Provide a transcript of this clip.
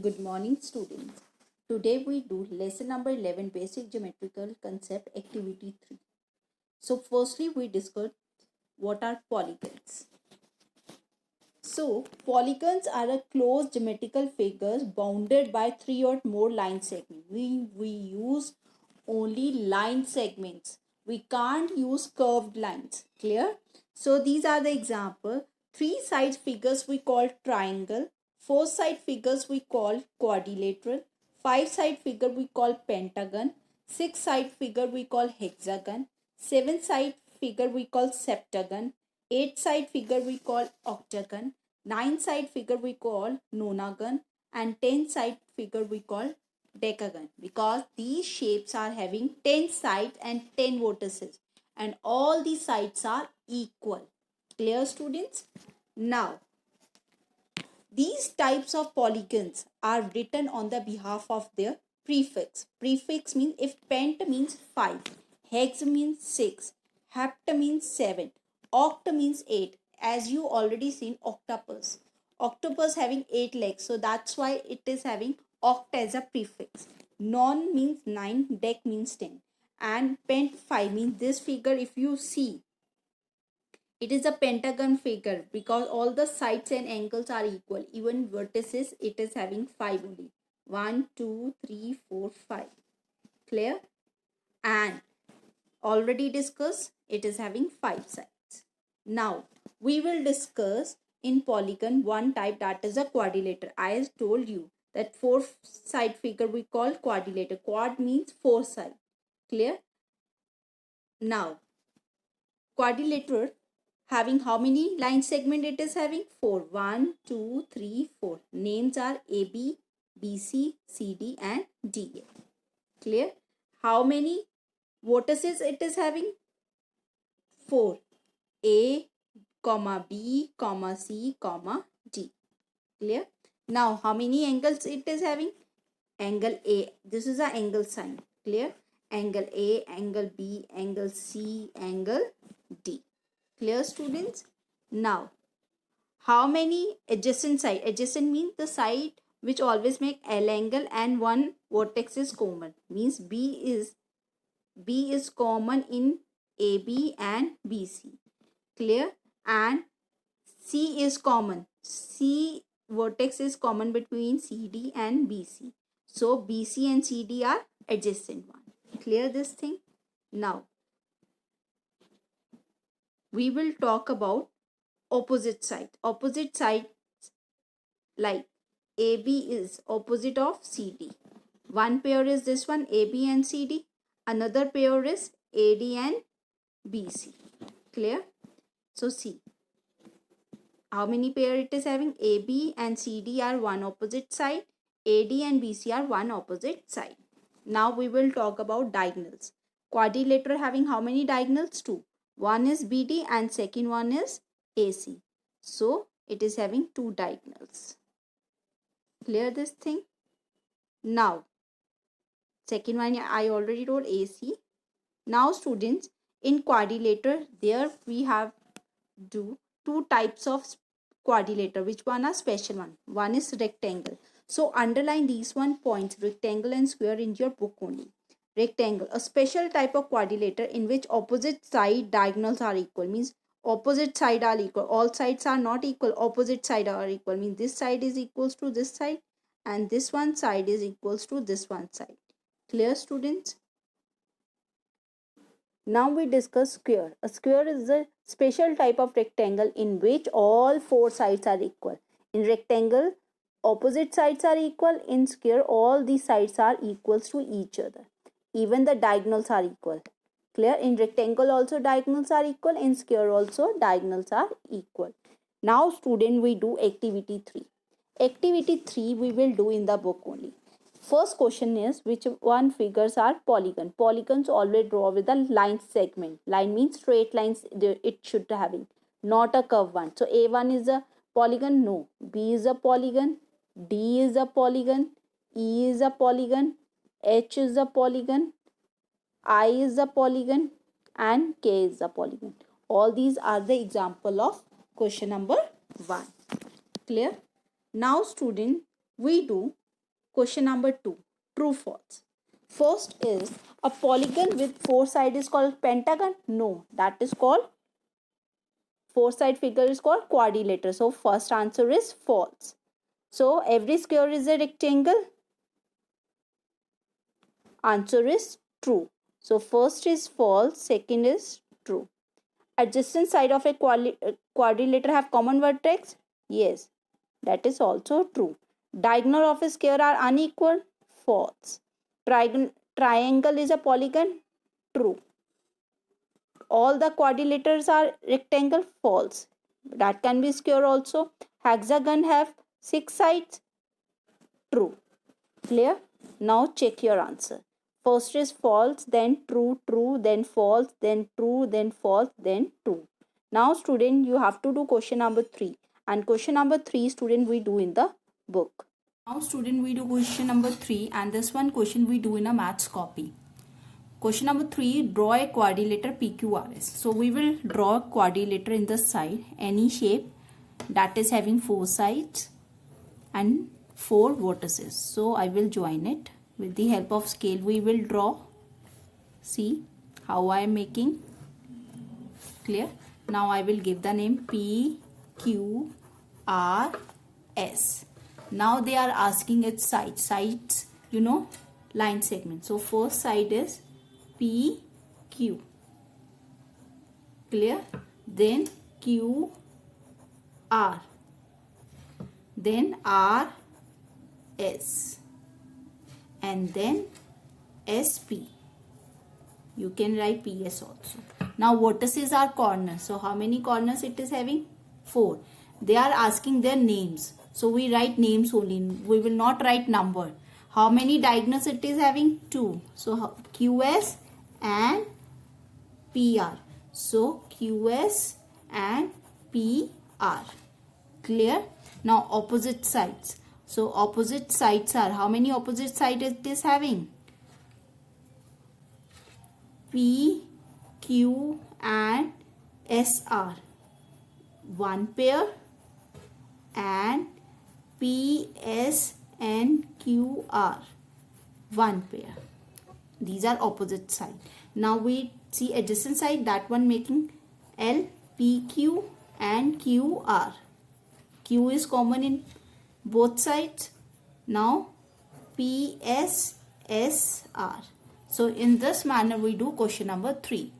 Good morning, students. Today we do lesson number 11, basic geometrical concept, activity 3. So firstly we discuss what are polygons. So polygons are a closed geometrical figures bounded by three or more line segments. We use only line segments. We can't use curved lines. Clear? So these are the example. Three side figures we call triangle. Four side figures we call quadrilateral. Five side figure we call pentagon. Six side figure we call hexagon. Seven side figure we call septagon. Eight side figure we call octagon. Nine side figure we call nonagon. And 10 side figure we call decagon, because these shapes are having 10 sides and 10 vertices, and all the sides are equal. Clear, students? Now these types of polygons are written on the behalf of their prefix. Prefix means, if pent means 5, hex means 6, hept means 7, oct means 8. As you already seen octopus. Octopus having 8 legs, so that's why it is having oct as a prefix. Non means 9, dec means 10, and pent 5 means this figure. If you see, it is a pentagon figure because all the sides and angles are equal. Even vertices, it is having 5 only. 1, 2, 3, 4, 5. Clear? And already discussed, it is having 5 sides. Now we will discuss in polygon one type, that is a quadrilateral. I told you that 4 side figure we call quadrilateral. Quad means 4 side. Clear? Now quadrilateral having how many line segment it is having? 4. 1, 2, 3, 4. Names are AB, BC, CD and DA. Clear? How many vertices it is having? 4. A, comma B, comma C, comma D. Clear? Now how many angles it is having? Angle A. This is an angle sign. Clear? Angle A, angle B, angle C, angle D. Clear, students? Now how many adjacent side? Adjacent means the side which always make L angle and one vertex is common. Means B is common in AB and BC. Clear? And C is common. C vertex is common between CD and BC. So BC and CD are adjacent one. Clear this thing? Now we will talk about opposite side. Opposite side, like AB is opposite of CD. One pair is this one, AB and CD. Another pair is AD and BC. Clear? So see, how many pair it is having? AB and CD are one opposite side. AD and BC are one opposite side. Now we will talk about diagonals. Quadrilateral having how many diagonals? 2. One is BD and second one is AC. So it is having 2 diagonals. Clear this thing? Now second one I already told, AC. Now students, in quadrilateral there we have do 2 types of quadrilateral. Which one are special one? One is rectangle. So underline these one points, rectangle and square, in your book only. Rectangle, a special type of quadrilateral in which opposite side diagonals are equal. Means opposite side are equal. All sides are not equal. Opposite side are equal. Means this side is equals to this side and this one side is equals to this one side. Clear, students? Now we discuss square. A square is a special type of rectangle in which all 4 sides are equal. In rectangle, opposite sides are equal. In square, all the sides are equals to each other. Even the diagonals are equal. Clear? In rectangle also diagonals are equal. In square also diagonals are equal. Now student, we do activity 3. Activity 3 we will do in the book only. First question is, which one figures are polygon? Polygons always draw with a line segment. Line means straight lines it should having, not a curved one. So A1 is a polygon? No. B is a polygon. D is a polygon. E is a polygon. H is a polygon. I is a polygon. And K is a polygon. All these are the example of question number 1. Clear? Now student, we do Question number 2. True, false. First is a polygon with 4 sides is called pentagon? No, that is called 4-side figure is called quadrilateral. So first answer is false. So every square is a rectangle. Answer is true. So first is false, second is true. Adjacent side of a quadrilateral have common vertex? Yes, that is also true. Diagonal of a square are unequal? False. Triangle is a polygon? True. All the quadrilaterals are rectangle? False. That can be square also. Hexagon have 6 sides? True. Clear? Now check your answer. First is false, then true, true, then false, then true, then false, then true. Now student, you have to do question number 3. And question number 3, student, we do in the book. Now student, we do question number 3, and this one question we do in a maths copy. Question number 3, draw a quadrilateral PQRS. So we will draw a quadrilateral in the side, any shape that is having 4 sides and 4 vertices. So I will join it. With the help of scale we will draw. See how I am making. Clear? Now I will give the name PQRS. Now they are asking its sides. Sides, you know, line segment. So first side is PQ. Clear? Then QR. Then RS. And then SP. You can write PS also. Now vertices are corners. So how many corners it is having? 4. They are asking their names. So we write names only. We will not write number. How many diagonals it is having? 2. So QS and PR. So QS and PR. Clear? Now opposite sides. So opposite sides are, how many opposite sides it is having? P, Q and SR. 1 pair. And PS and QR. 1 pair. These are opposite side. Now we see adjacent side, that one making L, PQ and QR. Q is common in both sides. Now PSSR. So in this manner we do question number 3.